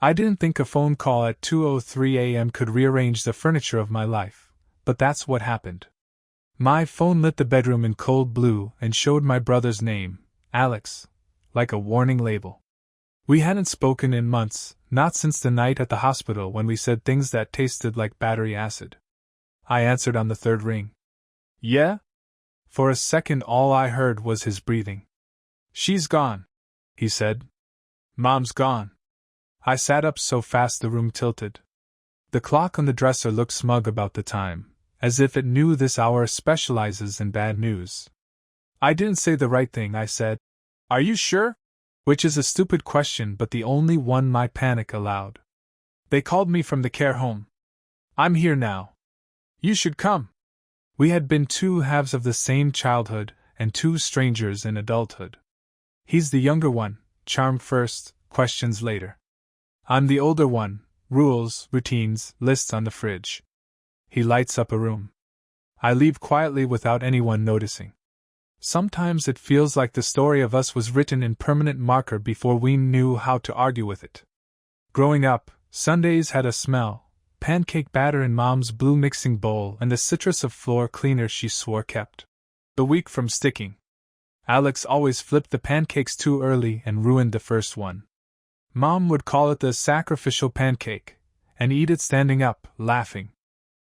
I didn't think a phone call at 2:03 a.m. could rearrange the furniture of my life, but that's what happened. My phone lit the bedroom in cold blue and showed my brother's name, Alex, like a warning label. We hadn't spoken in months, not since the night at the hospital when we said things that tasted like battery acid. I answered on the third ring. Yeah? For a second all I heard was his breathing. She's gone, he said. Mom's gone. I sat up so fast the room tilted. The clock on the dresser looked smug about the time, as if it knew this hour specializes in bad news. I didn't say the right thing, I said. Are you sure? Which is a stupid question but the only one my panic allowed. They called me from the care home. I'm here now. You should come. We had been two halves of the same childhood and two strangers in adulthood. He's the younger one, charm first, questions later. I'm the older one, rules, routines, lists on the fridge. He lights up a room. I leave quietly without anyone noticing. Sometimes it feels like the story of us was written in permanent marker before we knew how to argue with it. Growing up, Sundays had a smell, pancake batter in Mom's blue mixing bowl and the citrus of floor cleaner she swore kept the weak from sticking. Alex always flipped the pancakes too early and ruined the first one. Mom would call it the sacrificial pancake, and eat it standing up, laughing.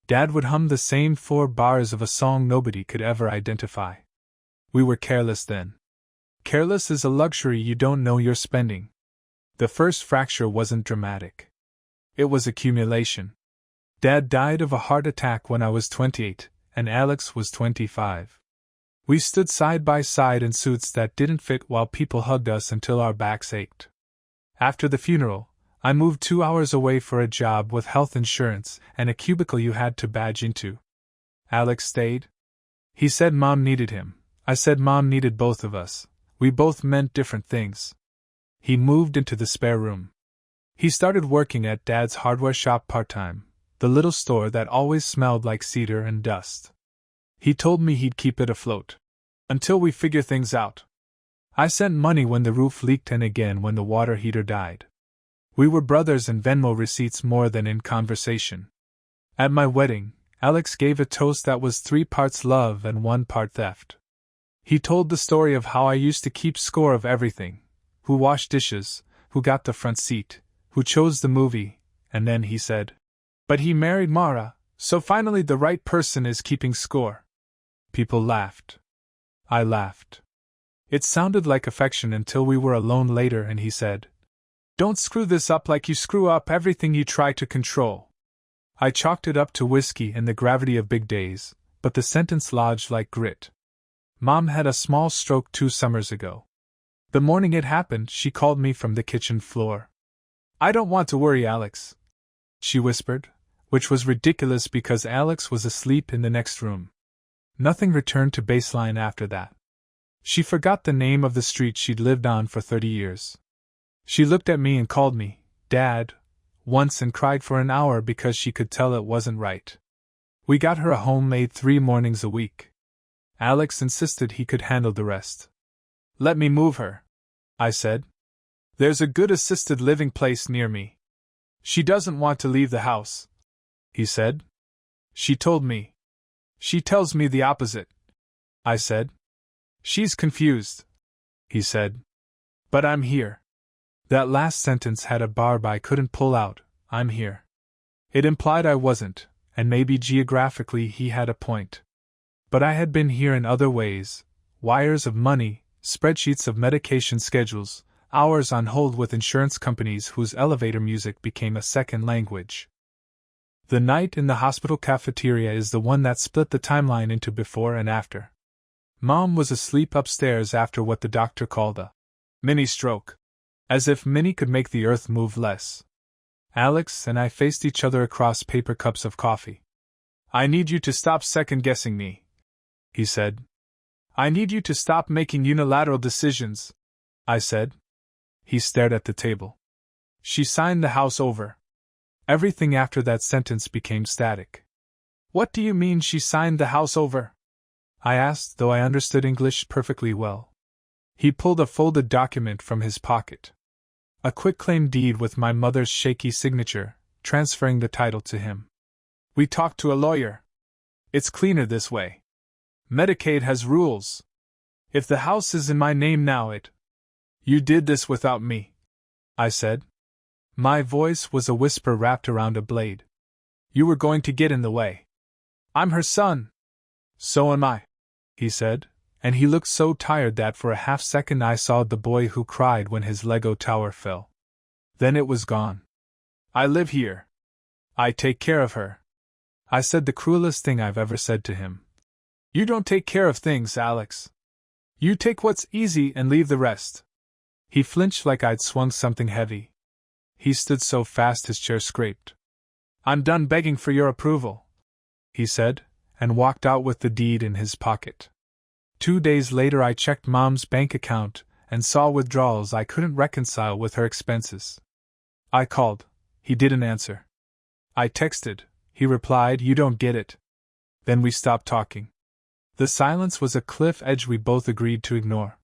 Dad would hum the same 4 bars of a song nobody could ever identify. We were careless then. Careless is a luxury you don't know you're spending. The first fracture wasn't dramatic. It was accumulation. Dad died of a heart attack when I was 28, and Alex was 25. We stood side by side in suits that didn't fit while people hugged us until our backs ached. After the funeral, I moved 2 hours away for a job with health insurance and a cubicle you had to badge into. Alex stayed. He said Mom needed him. I said Mom needed both of us. We both meant different things. He moved into the spare room. He started working at Dad's hardware shop part-time, the little store that always smelled like cedar and dust. He told me he'd keep it afloat. Until we figure things out. I sent money when the roof leaked and again when the water heater died. We were brothers in Venmo receipts more than in conversation. At my wedding, Alex gave a toast that was 3 parts love and 1 part theft. He told the story of how I used to keep score of everything, who washed dishes, who got the front seat, who chose the movie, and then he said, "But he married Mara, so finally the right person is keeping score." People laughed. I laughed. It sounded like affection until we were alone later and he said, "Don't screw this up like you screw up everything you try to control." I chalked it up to whiskey and the gravity of big days, but the sentence lodged like grit. Mom had a small stroke 2 summers ago. The morning it happened, she called me from the kitchen floor. "I don't want to worry, Alex," she whispered, which was ridiculous because Alex was asleep in the next room. Nothing returned to baseline after that. She forgot the name of the street she'd lived on for 30 years. She looked at me and called me, "Dad," once and cried for an hour because she could tell it wasn't right. We got her a homemade 3 mornings a week. Alex insisted he could handle the rest. "Let me move her," I said. "There's a good assisted living place near me." "She doesn't want to leave the house," he said. "She told me." "She tells me the opposite," I said. "She's confused," he said. "But I'm here." That last sentence had a barb I couldn't pull out, "I'm here." It implied I wasn't, and maybe geographically he had a point. But I had been here in other ways: wires of money, spreadsheets of medication schedules, hours on hold with insurance companies whose elevator music became a second language. The night in the hospital cafeteria is the one that split the timeline into before and after. Mom was asleep upstairs after what the doctor called a mini stroke. As if Minnie could make the earth move less. Alex and I faced each other across paper cups of coffee. "I need you to stop second-guessing me," he said. "I need you to stop making unilateral decisions," I said. He stared at the table. "She signed the house over." Everything after that sentence became static. "What do you mean she signed the house over?" I asked, though I understood English perfectly well. He pulled a folded document from his pocket. A quitclaim deed with my mother's shaky signature, transferring the title to him. We talked to a lawyer. It's cleaner this way. Medicaid has rules. If the house is in my name now, You did this without me, I said. My voice was a whisper wrapped around a blade. You were going to get in the way. I'm her son. So am I, he said, and he looked so tired that for a half-second I saw the boy who cried when his Lego tower fell. Then it was gone. I live here. I take care of her. I said the cruelest thing I've ever said to him. You don't take care of things, Alex. You take what's easy and leave the rest. He flinched like I'd swung something heavy. He stood so fast his chair scraped. I'm done begging for your approval, he said, and walked out with the deed in his pocket. 2 days later I checked Mom's bank account and saw withdrawals I couldn't reconcile with her expenses. I called. He didn't answer. I texted. He replied, "You don't get it." Then we stopped talking. The silence was a cliff edge we both agreed to ignore.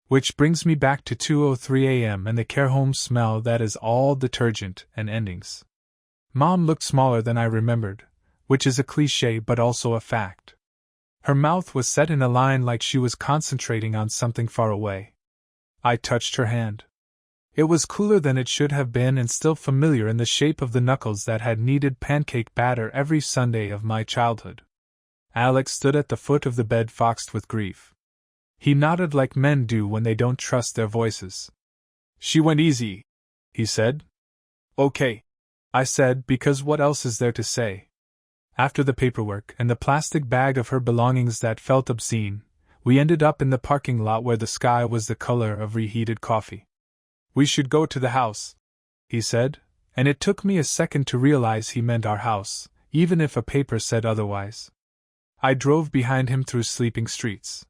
Which brings me back to 2:03 a.m. and the care home smell that is all detergent and endings. Mom looked smaller than I remembered, which is a cliché but also a fact. Her mouth was set in a line like she was concentrating on something far away. I touched her hand. It was cooler than it should have been and still familiar in the shape of the knuckles that had kneaded pancake batter every Sunday of my childhood. Alex stood at the foot of the bed foxed with grief. He nodded like men do when they don't trust their voices. She went easy, he said. Okay, I said, because what else is there to say? After the paperwork and the plastic bag of her belongings that felt obscene, we ended up in the parking lot where the sky was the color of reheated coffee. We should go to the house, he said, and it took me a second to realize he meant our house, even if a paper said otherwise. I drove behind him through sleeping streets.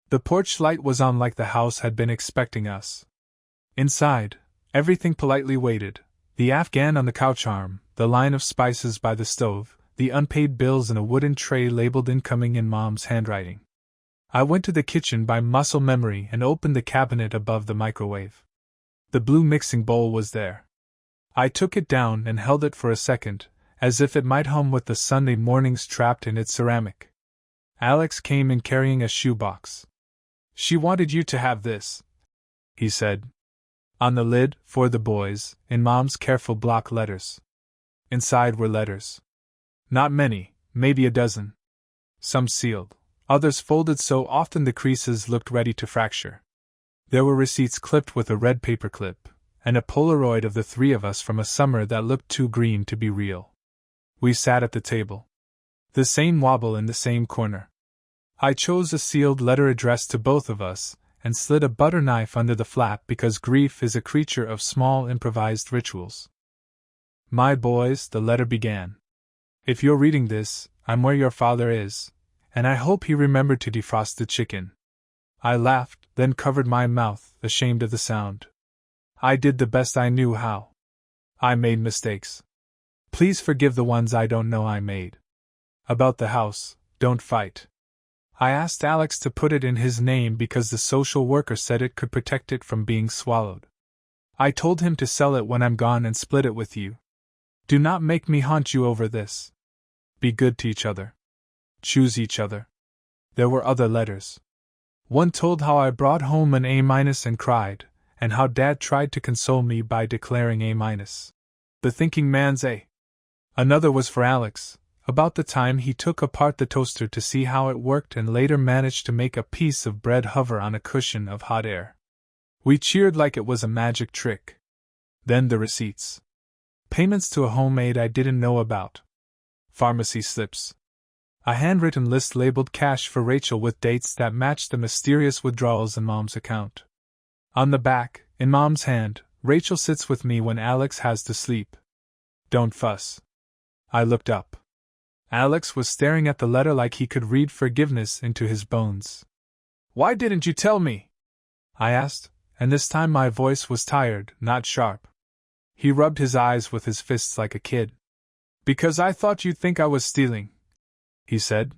The porch light was on like the house had been expecting us. Inside, everything politely waited, the Afghan on the couch arm, the line of spices by the stove, the unpaid bills in a wooden tray labeled incoming in Mom's handwriting. I went to the kitchen by muscle memory and opened the cabinet above the microwave. The blue mixing bowl was there. I took it down and held it for a second, as if it might hum with the Sunday mornings trapped in its ceramic. Alex came in carrying a shoebox. She wanted you to have this, he said. On the lid, for the boys, in Mom's careful block letters. Inside were letters. Not many, maybe a dozen. Some sealed, others folded so often the creases looked ready to fracture. There were receipts clipped with a red paperclip, and a Polaroid of the three of us from a summer that looked too green to be real. We sat at the table. The same wobble in the same corner. I chose a sealed letter addressed to both of us, and slid a butter knife under the flap because grief is a creature of small improvised rituals. My boys, the letter began. If you're reading this, I'm where your father is, and I hope he remembered to defrost the chicken. I laughed, then covered my mouth, ashamed of the sound. I did the best I knew how. I made mistakes. Please forgive the ones I don't know I made. About the house, don't fight. I asked Alex to put it in his name because the social worker said it could protect it from being swallowed. I told him to sell it when I'm gone and split it with you. Do not make me haunt you over this. Be good to each other. Choose each other. There were other letters. One told how I brought home an A- and cried, and how Dad tried to console me by declaring A-. The thinking man's A. Another was for Alex, about the time he took apart the toaster to see how it worked and later managed to make a piece of bread hover on a cushion of hot air. We cheered like it was a magic trick. Then the receipts. Payments to a home aid I didn't know about. Pharmacy slips. A handwritten list labeled cash for Rachel with dates that matched the mysterious withdrawals in Mom's account. On the back, in Mom's hand, Rachel sits with me when Alex has to sleep. Don't fuss. I looked up. Alex was staring at the letter like he could read forgiveness into his bones. Why didn't you tell me? I asked, and this time my voice was tired, not sharp. He rubbed his eyes with his fists like a kid. Because I thought you'd think I was stealing, he said.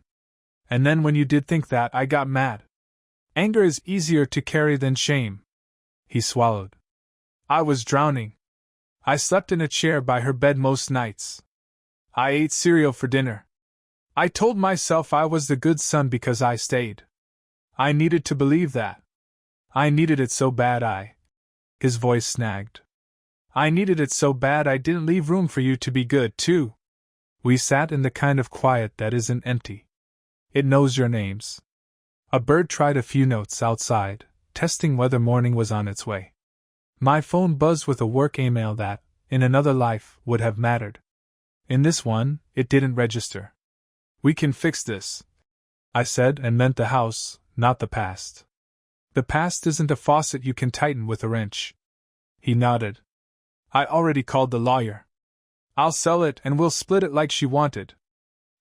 And then when you did think that, I got mad. Anger is easier to carry than shame. He swallowed. I was drowning. I slept in a chair by her bed most nights. I ate cereal for dinner. I told myself I was the good son because I stayed. I needed to believe that. I needed it so bad His voice snagged. I needed it so bad I didn't leave room for you to be good, too. We sat in the kind of quiet that isn't empty. It knows your names. A bird tried a few notes outside, testing whether morning was on its way. My phone buzzed with a work email that, in another life, would have mattered. In this one, it didn't register. We can fix this, I said, and meant the house, not the past. The past isn't a faucet you can tighten with a wrench. He nodded. I already called the lawyer. I'll sell it and we'll split it like she wanted.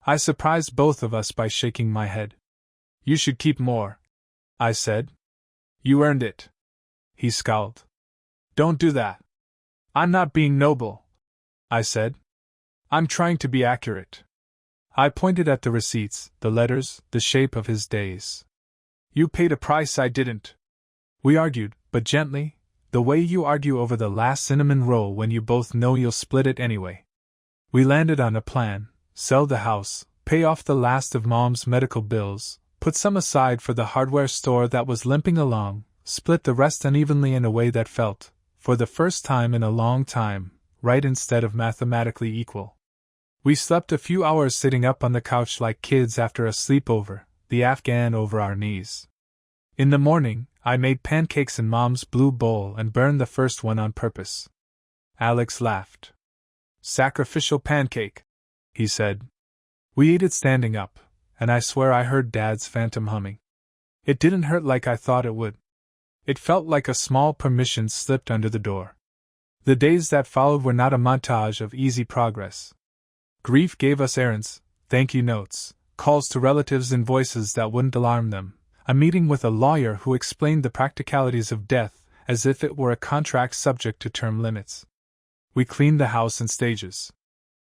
I surprised both of us by shaking my head. You should keep more, I said. You earned it. He scowled. Don't do that. I'm not being noble, I said. I'm trying to be accurate. I pointed at the receipts, the letters, the shape of his days. You paid a price I didn't. We argued, but gently, the way you argue over the last cinnamon roll when you both know you'll split it anyway. We landed on a plan: sell the house, pay off the last of Mom's medical bills, put some aside for the hardware store that was limping along, split the rest unevenly in a way that felt, for the first time in a long time, right instead of mathematically equal. We slept a few hours sitting up on the couch like kids after a sleepover, the Afghan over our knees. In the morning, I made pancakes in Mom's blue bowl and burned the first one on purpose. Alex laughed. Sacrificial pancake, he said. We ate it standing up, and I swear I heard Dad's phantom humming. It didn't hurt like I thought it would. It felt like a small permission slipped under the door. The days that followed were not a montage of easy progress. Grief gave us errands, thank you notes, calls to relatives in voices that wouldn't alarm them, a meeting with a lawyer who explained the practicalities of death as if it were a contract subject to term limits. We cleaned the house in stages.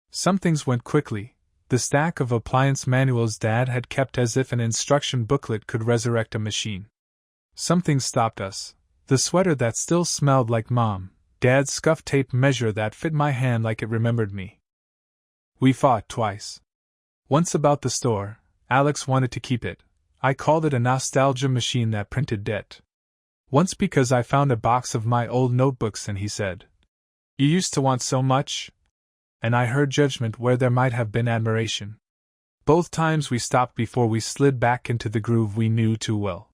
Some things went quickly: the stack of appliance manuals Dad had kept as if an instruction booklet could resurrect a machine. Some things stopped us: the sweater that still smelled like Mom, Dad's scuff tape measure that fit my hand like it remembered me. We fought twice. Once about the store. Alex wanted to keep it. I called it a nostalgia machine that printed debt. Once because I found a box of my old notebooks and he said, "You used to want so much?" And I heard judgment where there might have been admiration. Both times we stopped before we slid back into the groove we knew too well.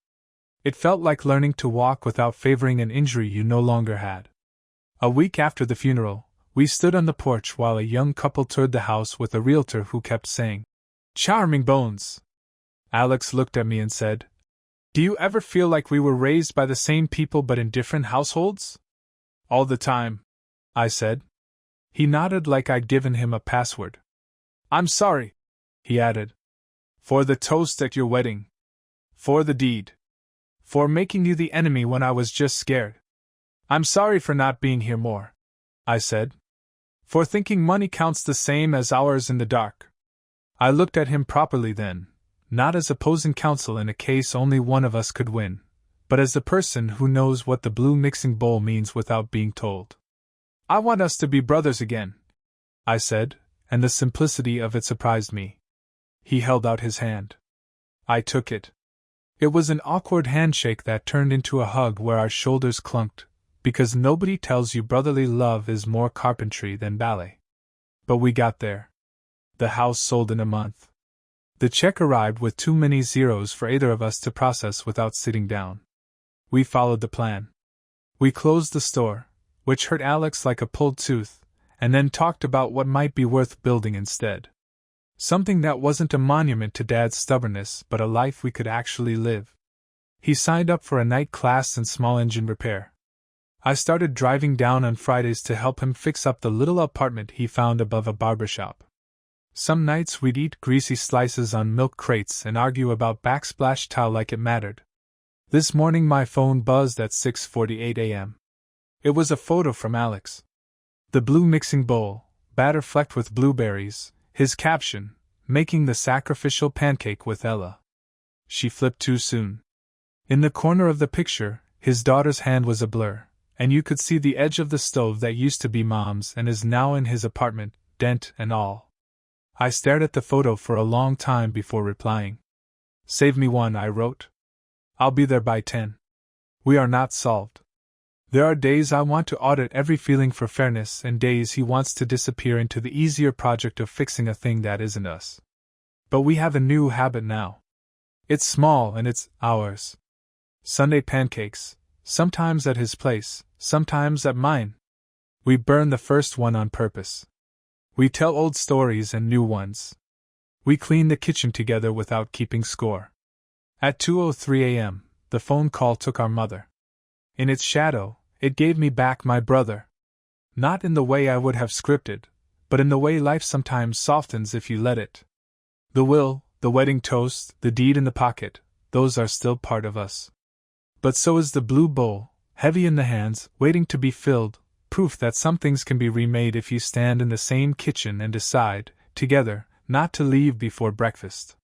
It felt like learning to walk without favoring an injury you no longer had. A week after the funeral, we stood on the porch while a young couple toured the house with a realtor who kept saying, "Charming bones." Alex looked at me and said, "Do you ever feel like we were raised by the same people but in different households?" "All the time," I said. He nodded like I'd given him a password. "I'm sorry," he added. "For the toast at your wedding. For the deed. For making you the enemy when I was just scared. I'm sorry for not being here more," I said. "For thinking money counts the same as hours in the dark." I looked at him properly then, not as opposing counsel in a case only one of us could win, but as the person who knows what the blue mixing bowl means without being told. "I want us to be brothers again," I said, and the simplicity of it surprised me. He held out his hand. I took it. It was an awkward handshake that turned into a hug where our shoulders clunked, because nobody tells you brotherly love is more carpentry than ballet. But we got there. The house sold in a month. The check arrived with too many zeros for either of us to process without sitting down. We followed the plan. We closed the store, which hurt Alex like a pulled tooth, and then talked about what might be worth building instead. Something that wasn't a monument to Dad's stubbornness but a life we could actually live. He signed up for a night class in small engine repair. I started driving down on Fridays to help him fix up the little apartment he found above a barbershop. Some nights we'd eat greasy slices on milk crates and argue about backsplash towel like it mattered. This morning my phone buzzed at 6:48 a.m. It was a photo from Alex. The blue mixing bowl, batter flecked with blueberries, his caption, "Making the sacrificial pancake with Ella." She flipped too soon. In the corner of the picture, his daughter's hand was a blur, and you could see the edge of the stove that used to be Mom's and is now in his apartment, dent and all. I stared at the photo for a long time before replying. "Save me one," I wrote. "I'll be there by 10. We are not solved. There are days I want to audit every feeling for fairness and days he wants to disappear into the easier project of fixing a thing that isn't us. But we have a new habit now. It's small and it's ours. Sunday pancakes, sometimes at his place, sometimes at mine. We burn the first one on purpose. We tell old stories and new ones. We clean the kitchen together without keeping score." At 2:03 a.m., the phone call took our mother. In its shadow, it gave me back my brother. Not in the way I would have scripted, but in the way life sometimes softens if you let it. The will, the wedding toast, the deed in the pocket, those are still part of us. But so is the blue bowl, heavy in the hands, waiting to be filled, proof that some things can be remade if you stand in the same kitchen and decide, together, not to leave before breakfast.